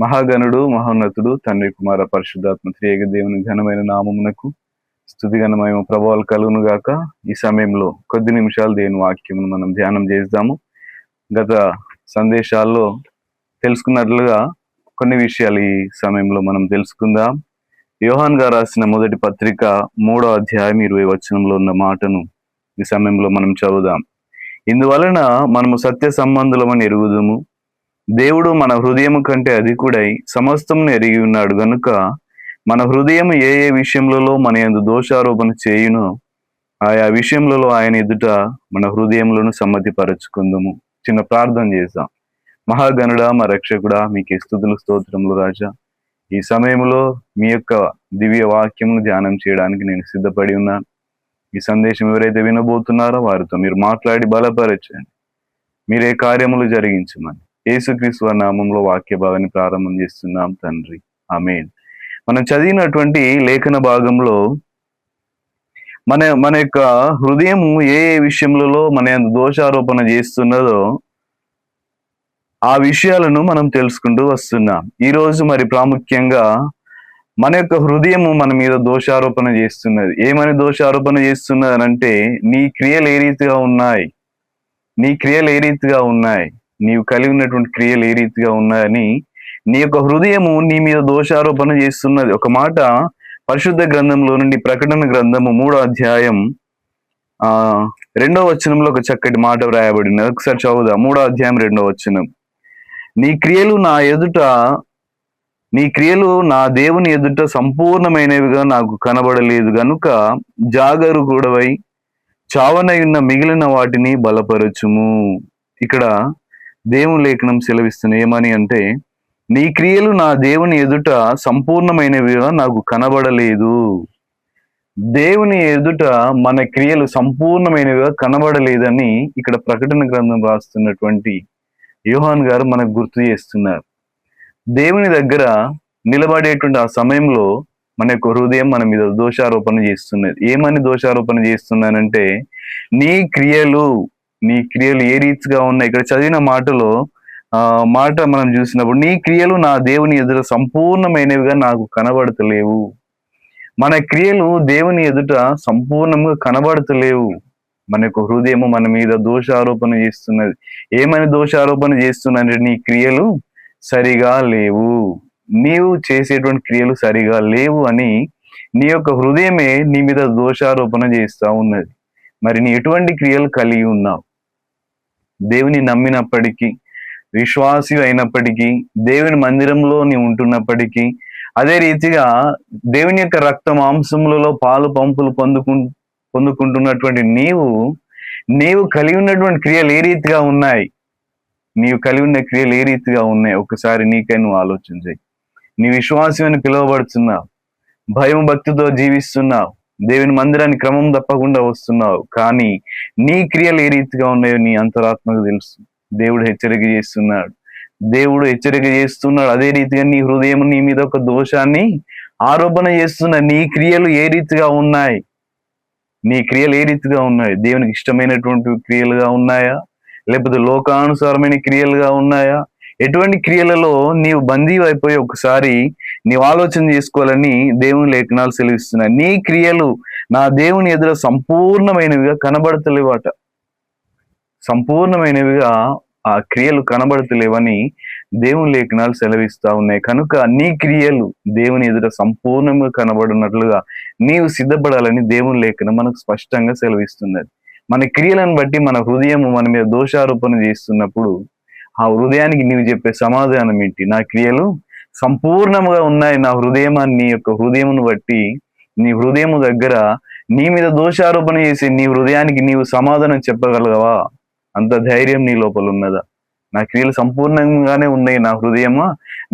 మహాగణుడు మహోన్నతుడు తండ్రి కుమార పరిశుద్ధాత్మ త్రియేక దేవుని ఘనమైన నామమునకు స్తుతి ఘనమైన ప్రభావాలు కలుగును గాక. ఈ సమయంలో కొద్ది నిమిషాలు దేవుని వాక్యమును మనం ధ్యానం చేద్దాము. గత సందేశాల్లో తెలుసుకున్నట్లుగా కొన్ని విషయాలు ఈ సమయంలో మనం తెలుసుకుందాం. యోహాన్ గారు రాసిన మొదటి పత్రిక 3వ అధ్యాయం 20వ వచనంలో ఉన్న మాటను ఈ సమయంలో మనం చదువుదాం. ఇందువలన మనము సత్య సంబంధులమని ఎరుగుదుము, దేవుడు మన హృదయము కంటే అధికుడై సమస్తమును ఎరిగి ఉన్నాడు గనుక మన హృదయం ఏ ఏ విషయములలో మన యందు దోషారోపణ చేయునో ఆయా విషయములలో ఆయన ఎదుట మన హృదయములను సమ్మతిపరచుకుందుము. చిన్న ప్రార్థన చేద్దాం. మహాగణుడా, మా రక్షకుడా, మీకే స్తుతులు స్తోత్రములు రాజా. ఈ సమయంలో మీ యొక్క దివ్య వాక్యమును ధ్యానం చేయడానికి నేను సిద్ధపడి ఉన్నాను. ఈ సందేశం ఎవరైతే వినబోతున్నారో వారితో మీరు మాట్లాడి బలపరచండి. మీరే కార్యములు జరిగించమని యేసుక్రీస్తు నామంలో వాక్య భాగాన్ని ప్రారంభం చేస్తున్నాం తండ్రి, ఆమేన్. మనం చదివినటువంటి లేఖన భాగంలో మన యొక్క హృదయము ఏ ఏ విషయములలో మన దోషారోపణ చేస్తున్నదో ఆ విషయాలను మనం తెలుసుకుంటూ వస్తున్నాం. ఈ రోజు మరి ప్రాముఖ్యంగా మన యొక్క హృదయము మన మీద దోషారోపణ చేస్తున్నది. ఏమని దోషారోపణ చేస్తున్నది అని అంటే, నీ క్రియలు ఏ రీతిగా ఉన్నాయి, నీ క్రియలు ఏ రీతిగా ఉన్నాయి, నీవు కలిగి ఉన్నటువంటి క్రియలు ఏ రీతిగా ఉన్నాయని నీ యొక్క హృదయము నీ మీద దోషారోపణ చేస్తున్నది. ఒక మాట పరిశుద్ధ గ్రంథంలో నుండి ప్రకటన గ్రంథము 3వ అధ్యాయం 2వ వచనంలో ఒక చక్కటి మాట వ్రాయబడింది. ఒకసారి చదువుదాం. 3వ అధ్యాయం 2వ వచనం. నీ క్రియలు నా దేవుని ఎదుట సంపూర్ణమైనవిగా నాకు కనబడలేదు గనుక జాగరూకుడవై చావనయున్న మిగిలిన వాటిని బలపరచుము. ఇక్కడ దేవుని లేఖనం సెలవిస్తున్న ఏమని అంటే, నీ క్రియలు నా దేవుని ఎదుట సంపూర్ణమైనవిగా నాకు కనబడలేదు. దేవుని ఎదుట మన క్రియలు సంపూర్ణమైనవిగా కనబడలేదని ఇక్కడ ప్రకటన గ్రంథం రాస్తున్నటువంటి యోహాన్ గారు మనకు గుర్తు చేస్తున్నారు. దేవుని దగ్గర నిలబడేటువంటి ఆ సమయంలో మన యొక్క హృదయం మన మీద దోషారోపణ చేస్తున్నది. ఏమని దోషారోపణ చేస్తున్నానంటే, నీ క్రియలు ఏ రీతిగా ఉన్నాయి. ఇక్కడ చదివిన మాటలో మాట మనం చూసినప్పుడు, నీ క్రియలు నా దేవుని ఎదుట సంపూర్ణమైనవిగా నాకు కనబడతలేవు. మన క్రియలు దేవుని ఎదుట సంపూర్ణంగా కనబడతలేవు. మన యొక్క హృదయము మన మీద దోషారోపణ చేస్తున్నది. ఏమని దోషారోపణ చేస్తున్నది? నీ క్రియలు సరిగా లేవు, నీవు చేసేటువంటి క్రియలు సరిగా లేవు అని నీ యొక్క హృదయమే నీ మీద దోషారోపణ చేస్తా ఉన్నది. మరి నీ ఎటువంటి క్రియలు కలిగి ఉన్నావు? దేవుని నమ్మినప్పటికీ, విశ్వాసి అయినప్పటికీ, దేవుని మందిరంలో నీవు ఉంటున్నప్పటికీ, అదే రీతిగా దేవుని యొక్క రక్త మాంసములలో పాలు పంపులు పొందుకుంటున్నటువంటి నీవు కలిగి ఉన్నటువంటి క్రియలు ఏ రీతిగా ఉన్నాయి? నీవు కలిగి ఉన్న క్రియలు ఏ రీతిగా ఉన్నాయి? ఒకసారి నీకై నువ్వు ఆలోచించాయి. నీ విశ్వాసమని పిలువబడుతున్నావు, భయం భక్తితో జీవిస్తున్నావు, దేవుని మందిరాన్ని క్రమం తప్పకుండా వస్తున్నావు, కానీ నీ క్రియలు ఏ రీతిగా ఉన్నాయో నీ అంతరాత్మకు తెలుసు. దేవుడు హెచ్చరిక చేస్తున్నాడు. అదే రీతిగా నీ హృదయం నీ మీద ఒక దోషాన్ని ఆరోపణ చేస్తున్న నీ క్రియలు ఏ రీతిగా ఉన్నాయి? దేవునికి ఇష్టమైనటువంటి క్రియలుగా ఉన్నాయా, లేకపోతే లోకానుసారమైన క్రియలుగా ఉన్నాయా? ఎటువంటి క్రియలలో నీవు బందీ అయిపోయి ఒకసారి నీవు ఆలోచన చేసుకోవాలని దేవుని లేఖనాలు సెలవిస్తున్నాయి. నీ క్రియలు నా దేవుని ఎదుట సంపూర్ణమైనవిగా కనబడతలేవట. సంపూర్ణమైనవిగా ఆ క్రియలు కనబడతలేవని దేవుని లేఖనాలు సెలవిస్తా ఉన్నాయి. కనుక నీ క్రియలు దేవుని ఎదుట సంపూర్ణంగా కనబడినట్లుగా నీవు సిద్ధపడాలని దేవుని లేఖనం మనకు స్పష్టంగా సెలవిస్తున్నది. మన క్రియలను బట్టి మన హృదయం మన మీద దోషారోపణ చేస్తున్నప్పుడు ఆ హృదయానికి నీవు చెప్పే సమాధానం ఏంటి? నా క్రియలు సంపూర్ణంగా ఉన్నాయి. నా హృదయమాన్ని నీ యొక్క హృదయమును బట్టి నీ హృదయము దగ్గర నీ మీద దోషారోపణ చేసి నీ హృదయానికి నీవు సమాధానం చెప్పగలవా? అంత ధైర్యం నీ లోపల ఉన్నదా? నా క్రియలు సంపూర్ణంగానే ఉన్నాయి, నా హృదయమా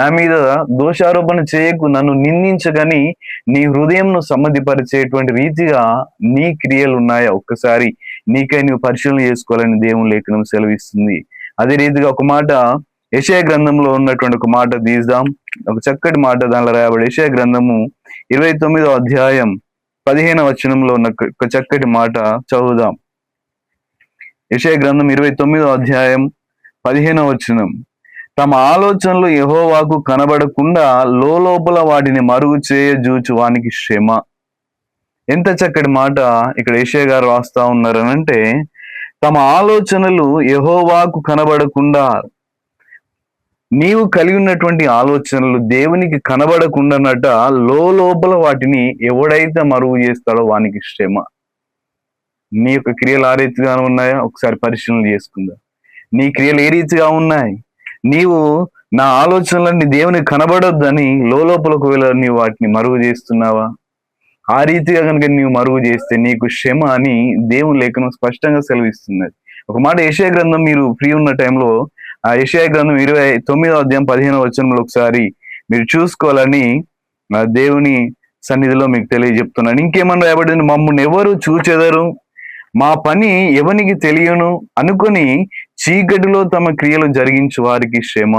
నా మీద దోషారోపణ చేయకు, నన్ను నిందించగని నీ హృదయంను సమ్మతిపరిచేటువంటి రీతిగా నీ క్రియలు ఉన్నాయా? ఒక్కసారి నీకై నువ్వు పరిశీలన చేసుకోవాలని దేవుని లేఖనం సెలవిస్తుంది. అదే రీతిగా ఒక మాట యెషయా గ్రంథంలో ఉన్నటువంటి ఒక మాట తీద్దాం. ఒక చక్కటి మాట దానిలో రాయబడి యెషయా గ్రంథము 29వ అధ్యాయం 15వ వచనంలో ఉన్న ఒక చక్కటి మాట చదువుదాం. యెషయా గ్రంథం 29వ అధ్యాయం 15వ వచనం. తమ ఆలోచనలు యెహోవాకు కనబడకుండా లోపల వాటిని మరుగు చేయజూచు వానికి శ్రమ. ఎంత చక్కటి మాట ఇక్కడ యెషయా గారు రాస్తా ఉన్నారనంటే, తమ ఆలోచనలు యెహోవాకు కనబడకుండా, నీవు కలిగి ఉన్నటువంటి ఆలోచనలు దేవునికి కనబడకుండానట లోపల వాటిని ఎవడైతే మరుగు చేస్తాడో వానికి శ్రమ. నీ యొక్క క్రియలు ఆ రీతిగా ఉన్నాయా? ఒకసారి పరిశీలన చేసుకుందాం. నీ క్రియలు ఏ రీతిగా ఉన్నాయి? నీవు నా ఆలోచనలన్నీ దేవునికి కనబడొద్దని లోపల ఒకవేళ నీవు వాటిని మరుగు చేస్తున్నావా? ఆ రీతిగా కనుక నీవు మరుగు చేస్తే నీకు క్షమ అని దేవుని లేఖనం స్పష్టంగా సెలవిస్తున్నది. ఒక మాట యెషయా గ్రంథం మీరు ఫ్రీ ఉన్న టైంలో ఆ యెషయా గ్రంథం 29వ అధ్యాయం 15వ వచనంలో ఒకసారి మీరు చూసుకోవాలని దేవుని సన్నిధిలో మీకు తెలియజెప్తున్నాను. ఇంకేమన్నా రాయబడింది, మమ్మల్ని ఎవరు చూచెదరు, మా పని ఎవనికి తెలియను అనుకొని చీకటిలో తమ క్రియలు జరిగించు వారికి శ్రమ.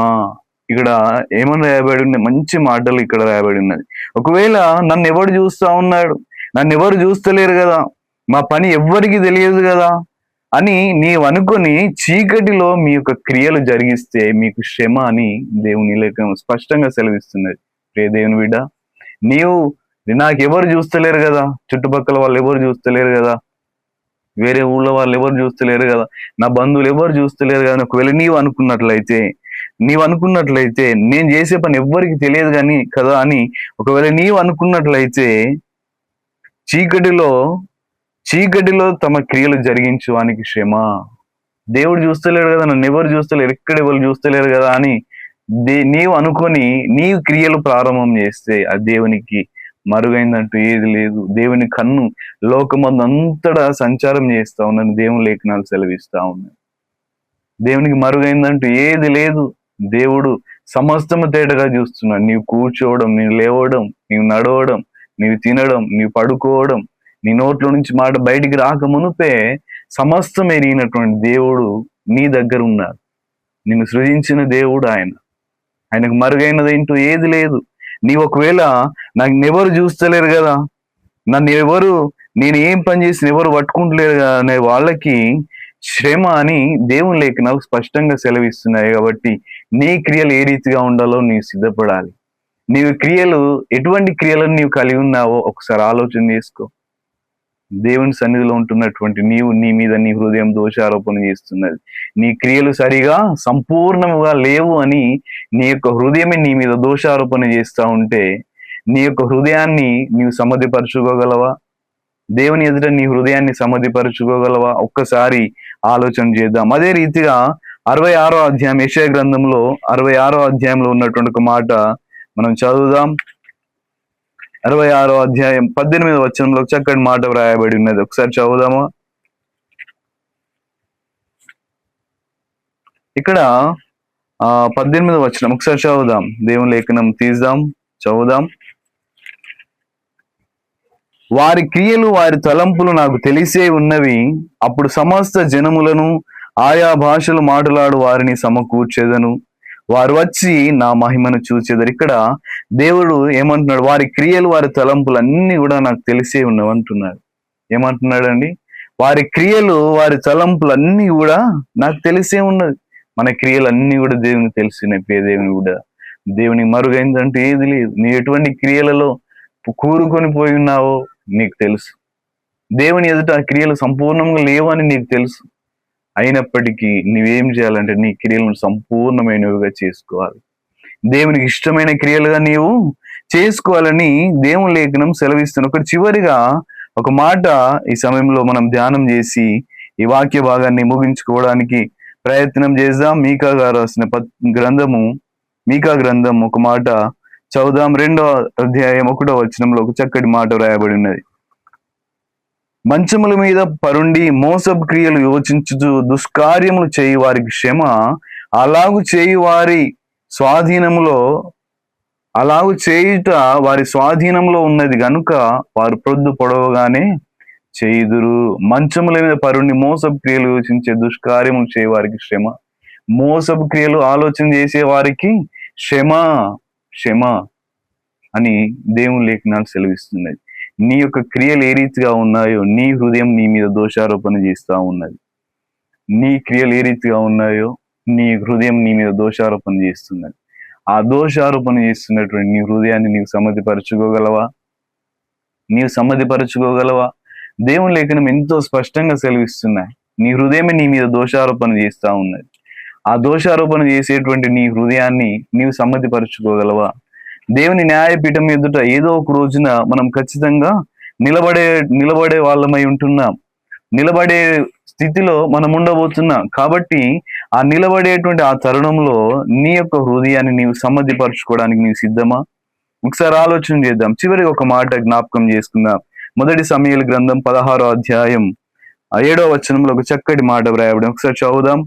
ఇక్కడ ఏమని రాయబడి ఉన్నాయి? మంచి మాటలు ఇక్కడ రాయబడి ఉన్నది. ఒకవేళ నన్ను ఎవడు చూస్తా ఉన్నాడు, నన్ను ఎవరు చూస్తలేరు కదా, మా పని ఎవ్వరికి తెలియదు కదా అని నీవు అనుకొని చీకటిలో మీ యొక్క క్రియలు జరిగిస్తే మీకు శ్రమ అని దేవుని లేఖనం స్పష్టంగా సెలవిస్తున్నది. ప్రియ దేవుని బిడ్డ, నీవు నాకెవరు చూస్తలేరు కదా, చుట్టుపక్కల వాళ్ళు ఎవరు చూస్తలేరు కదా, వేరే ఊళ్ళో వాళ్ళు ఎవరు చూస్తలేరు కదా, నా బంధువులు ఎవరు చూస్తలేరు కదా, ఒకవేళ నీవు అనుకున్నట్లయితే నేను చేసే పని ఎవ్వరికి తెలియదు కానీ కదా అని ఒకవేళ నీవు అనుకున్నట్లయితే చీకటిలో తమ క్రియలు జరిగించు వానికి శ్రమ. దేవుడు చూస్తలేడు కదా, నన్ను ఎవరు చూస్తలేరు, ఎక్కడ ఎవరు చూస్తలేరు కదా అని నీవు అనుకొని నీవు క్రియలు ప్రారంభం చేస్తే అది దేవునికి మరుగైందంటూ ఏది లేదు. దేవుని కన్ను లోకమందు అంతటా సంచారం చేస్తా ఉన్నాను, దేవుని లేఖనాలు సెలవిస్తా ఉన్నాయి. దేవునికి మరుగైందంటూ ఏది లేదు. దేవుడు సమస్తము తేటగా చూస్తున్నాడు. నీవు కూర్చోవడం, నీవు లేవడం, నీవు నడవడం, నీవు తినడం, నీవు పడుకోవడం, నీ నోట్లో నుంచి మాట బయటికి రాక మునుపే సమస్తం ఎరిగినటువంటి దేవుడు నీ దగ్గర ఉన్నాడు. నిన్ను సృజించిన దేవుడు ఆయనకు మరుగైనది ఏంటో ఏది లేదు. నీవు ఒకవేళ ఎవరు చూస్తలేరు కదా, నేను ఏం పని చేసిన ఎవరు పట్టుకుంటలేరు కదా అనే వాళ్ళకి శ్రమ అని దేవుని లేఖనాలు స్పష్టంగా సెలవిస్తున్నాయి. కాబట్టి నీ క్రియలు ఏ రీతిగా ఉండాలో నీవు సిద్ధపడాలి. నీవు క్రియలు ఎటువంటి క్రియలను నీవు కలిగి ఉన్నావో ఒకసారి ఆలోచన చేసుకో. దేవుని సన్నిధిలో ఉంటున్నటువంటి నీవు నీ మీద నీ హృదయం దోషారోపణ చేస్తున్నది, నీ క్రియలు సరిగా సంపూర్ణముగా లేవు అని నీ యొక్క హృదయమే నీ మీద దోషారోపణ చేస్తా ఉంటే నీ యొక్క హృదయాన్ని నీవు సమ్మతిపరచుకోగలవా? దేవుని ఎదుట నీ హృదయాన్ని సమ్మతిపరచుకోగలవా? ఒక్కసారి ఆలోచన చేద్దాం. అదే రీతిగా 66వ అధ్యాయం యెషయా గ్రంథంలో 66వ అధ్యాయంలో ఉన్నటువంటి ఒక మాట మనం చదువుదాం. 66వ అధ్యాయం 18వ వచనంలో చక్కటి మాట వ్రాయబడి ఉన్నది. ఒకసారి చదువుదామా? ఇక్కడ 18వ వచనం ఒకసారి చదువుదాం. దేవుని లేఖనం తీద్దాం, చదువుదాం. వారి క్రియలు వారి తలంపులు నాకు తెలిసే ఉన్నవి, అప్పుడు సమస్త జనములను ఆయా భాషలు మాట్లాడు వారిని సమకూర్చేదను, వారు వచ్చి నా మహిమను చూచేదరు. ఇక్కడ దేవుడు ఏమంటున్నాడు? వారి క్రియలు వారి తలంపులు అన్ని కూడా నాకు తెలిసే ఉన్నవి అంటున్నాడు. ఏమంటున్నాడు అండి? వారి క్రియలు వారి తలంపులు అన్ని కూడా నాకు తెలిసే ఉన్నది. మన క్రియలు అన్ని కూడా దేవునికి తెలిసినాయి. ప్రియ దేవుని కూడా దేవునికి మరుగైందంటూ ఏది లేదు. నీ ఎటువంటి క్రియలలో కూరుకొని పోయి ఉన్నావో నీకు తెలుసు. దేవుని ఎదుట ఆ క్రియలు సంపూర్ణంగా లేవని నీకు తెలుసు. అయినప్పటికీ నువ్వేం చేయాలంటే నీ క్రియలను సంపూర్ణమైనవిగా చేసుకోవాలి. దేవునికి ఇష్టమైన క్రియలుగా నీవు చేసుకోవాలని దేవుని లేఖనం సెలవిస్తున్న. ఒకటి చివరిగా ఒక మాట ఈ సమయంలో మనం ధ్యానం చేసి ఈ వాక్య భాగాన్ని ముగించుకోవడానికి ప్రయత్నం చేద్దాం. మీకా గారు రాసిన మీకా గ్రంథం ఒక మాట చదువుదాం. 2వ అధ్యాయం 1వ వచనంలో ఒక చక్కటి మాట వ్రాయబడి ఉన్నది. మంచముల మీద పరుండి మోసపు క్రియలు యోచించు దుష్కార్యములు చేయి వారికి క్షమ, అలాగు చేయుట వారి స్వాధీనంలో ఉన్నది గనుక వారు ప్రొద్దు పొడవగానే చేయుదురు. మంచముల మీద పరుండి మోసపు క్రియలు యోచించే దుష్కార్యములు చేయి వారికి శ్రమ. మోసపు క్రియలు ఆలోచన చేసే వారికి క్షమ అని దేవుని లేఖనాలు సెలవిస్తున్నది. నీ యొక్క క్రియలు ఏ రీతిగా ఉన్నాయో నీ హృదయం నీ మీద దోషారోపణ చేస్తా ఉన్నది. నీ క్రియలు ఏ రీతిగా ఉన్నాయో నీ హృదయం నీ మీద దోషారోపణ చేస్తున్నది. ఆ దోషారోపణ చేస్తున్నటువంటి నీ హృదయాన్ని నీవు సమ్మతిపరచుకోగలవా? నీవు సమ్మతిపరచుకోగలవా? దేవుని లేఖనం ఎంతో స్పష్టంగా సెలవిస్తున్నాయి. నీ హృదయమే నీ మీద దోషారోపణ చేస్తా ఉన్నది. ఆ దోషారోపణ చేసేటువంటి నీ హృదయాన్ని నీవు సమ్మతిపరచుకోగలవా? దేవుని న్యాయపీఠం ఎదుట ఏదో ఒక రోజున మనం ఖచ్చితంగా నిలబడే వాళ్ళమై ఉంటున్నాం. నిలబడే స్థితిలో మనం ఉండబోతున్నాం. కాబట్టి ఆ నిలబడేటువంటి ఆ తరుణంలో నీ యొక్క హృదయాన్ని నీవు సమ్మతిపరచుకోవడానికి నీవు సిద్ధమా? ఒకసారి ఆలోచన చేద్దాం. చివరికి ఒక మాట జ్ఞాపకం చేసుకుందాం. 1 సమూయేలు గ్రంథం 16వ అధ్యాయం 7వ వచనంలో ఒక చక్కటి మాట వ్రాయబడి ఒకసారి చదువుదాం.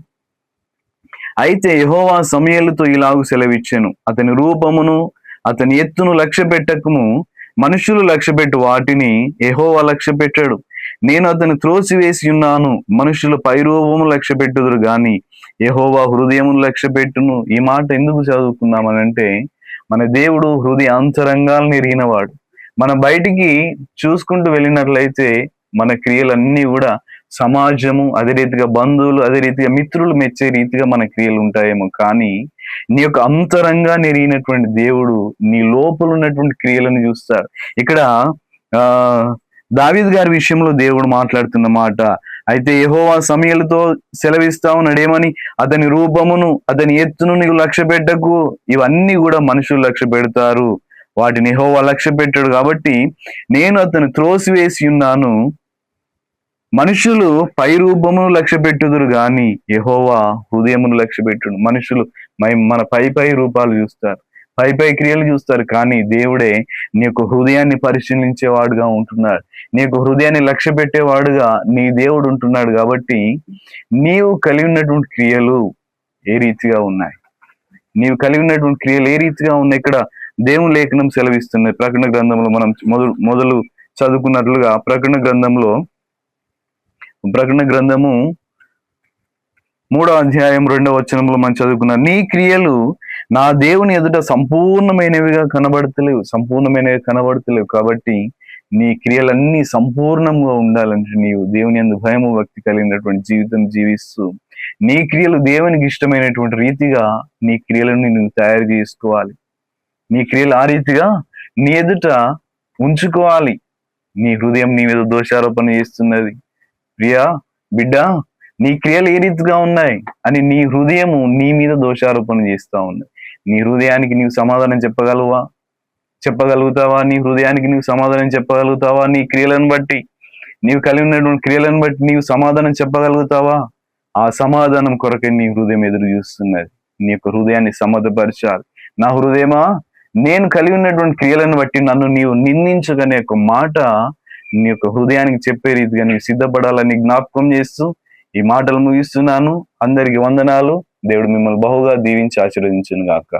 అయితే యెహోవా సమూయేలుతో ఇలాగు సెలవిచ్చెను, అతని రూపమును అతని ఎత్తును లక్ష్య పెట్టకము, మనుషులు లక్ష్యపెట్టు వాటిని యెహోవా లక్ష్య పెట్టాడు. నేను అతని త్రోసివేసి ఉన్నాను, మనుషులు పైరూపము లక్ష్య పెట్టుదురు గాని యెహోవా హృదయమును లక్ష్య పెట్టును. ఈ మాట ఎందుకు చదువుకున్నామనంటే, మన దేవుడు హృదయ అంతరంగాలను ఎరిగినవాడు. మన బయటికి చూసుకుంటూ వెళ్ళినట్లయితే మన క్రియలన్నీ కూడా సమాజము, అదే రీతిగా బంధువులు, అదే రీతిగా మిత్రులు మెచ్చే రీతిగా మన క్రియలు ఉంటాయేమో, కానీ నీ యొక్క అంతరంగాన్ని ఎరిగినటువంటి దేవుడు నీ లోపల ఉన్నటువంటి క్రియలను చూస్తాడు. ఇక్కడ ఆ దావీదు గారి విషయంలో దేవుడు మాట్లాడుతున్న మాట, అయితే యెహోవా సమూయేలుతో సెలవిస్తా ఉన్నాడేమని, అతని రూపమును అతని ఎత్తును నీకు లక్ష్య పెట్టకు. ఇవన్నీ కూడా మనుషులు లక్ష్య పెడతారు, వాటిని యెహోవా లక్ష్య పెట్టాడు. కాబట్టి నేను అతను త్రోసివేసి ఉన్నాను, మనుషులు పై రూపమును లక్ష్య పెట్టుదురు గాని యెహోవా హృదయమును లక్ష్య పెట్టుడు. మనుషులు మన పై రూపాలు చూస్తారు, పై క్రియలు చూస్తారు, కానీ దేవుడే నీ యొక్క హృదయాన్ని పరిశీలించేవాడుగా ఉంటున్నాడు. నీ యొక్క హృదయాన్ని లక్ష్య పెట్టేవాడుగా నీ దేవుడు ఉంటున్నాడు. కాబట్టి నీవు కలిగి ఉన్నటువంటి క్రియలు ఏ రీతిగా ఉన్నాయి? నీవు కలిగి ఉన్నటువంటి క్రియలు ఏ రీతిగా ఉన్నాయి? ఇక్కడ దేవుని లేఖనం సెలవిస్తుంది. ప్రకటన గ్రంథంలో మనం మొదలు చదువుకున్నట్లుగా ప్రకటన గ్రంథము 3వ అధ్యాయం 2వ వచనంలో మనం చదువుకున్నాం, నీ క్రియలు నా దేవుని ఎదుట సంపూర్ణమైనవిగా కనబడతలేవు. కాబట్టి నీ క్రియలన్నీ సంపూర్ణంగా ఉండాలంటే నీవు దేవుని యందు భయము భక్తి కలిగినటువంటి జీవితం జీవిస్తూ నీ క్రియలు దేవునికి ఇష్టమైనటువంటి రీతిగా నీ క్రియలను నువ్వు తయారు చేసుకోవాలి. నీ క్రియలు ఆ రీతిగా నీ ఎదుట ఉంచుకోవాలి. నీ హృదయం నీ మీద దోషారోపణ చేస్తున్నది, ప్రియా బిడ్డ, నీ క్రియలు ఏ రీతిగా ఉన్నాయి అని నీ హృదయము నీ మీద దోషారోపణ చేస్తా ఉంది. నీ హృదయానికి నీవు సమాధానం చెప్పగలుగుతావా? నీ హృదయానికి నీవు సమాధానం చెప్పగలుగుతావా? నీ క్రియలను బట్టి, నీవు కలిగి ఉన్నటువంటి క్రియలను బట్టి నీవు సమాధానం చెప్పగలుగుతావా? ఆ సమాధానం కొరకే నీ హృదయం ఎదురు చూస్తున్నది. నీ యొక్క హృదయాన్ని సమ్మతపరచాలి. నా హృదయమా, నేను కలిగి ఉన్నటువంటి క్రియలను బట్టి నన్ను నీవు నిందించగనే ఒక మాట నీ యొక్క హృదయానికి చెప్పే రీతిగా నీవు సిద్ధపడాలని జ్ఞాపకం చేస్తూ ఈ మాటలు ముగిస్తున్నాను. అందరికి వందనాలు. దేవుడు మిమ్మల్ని బహుగా దీవించి ఆశీర్వదించును గాక.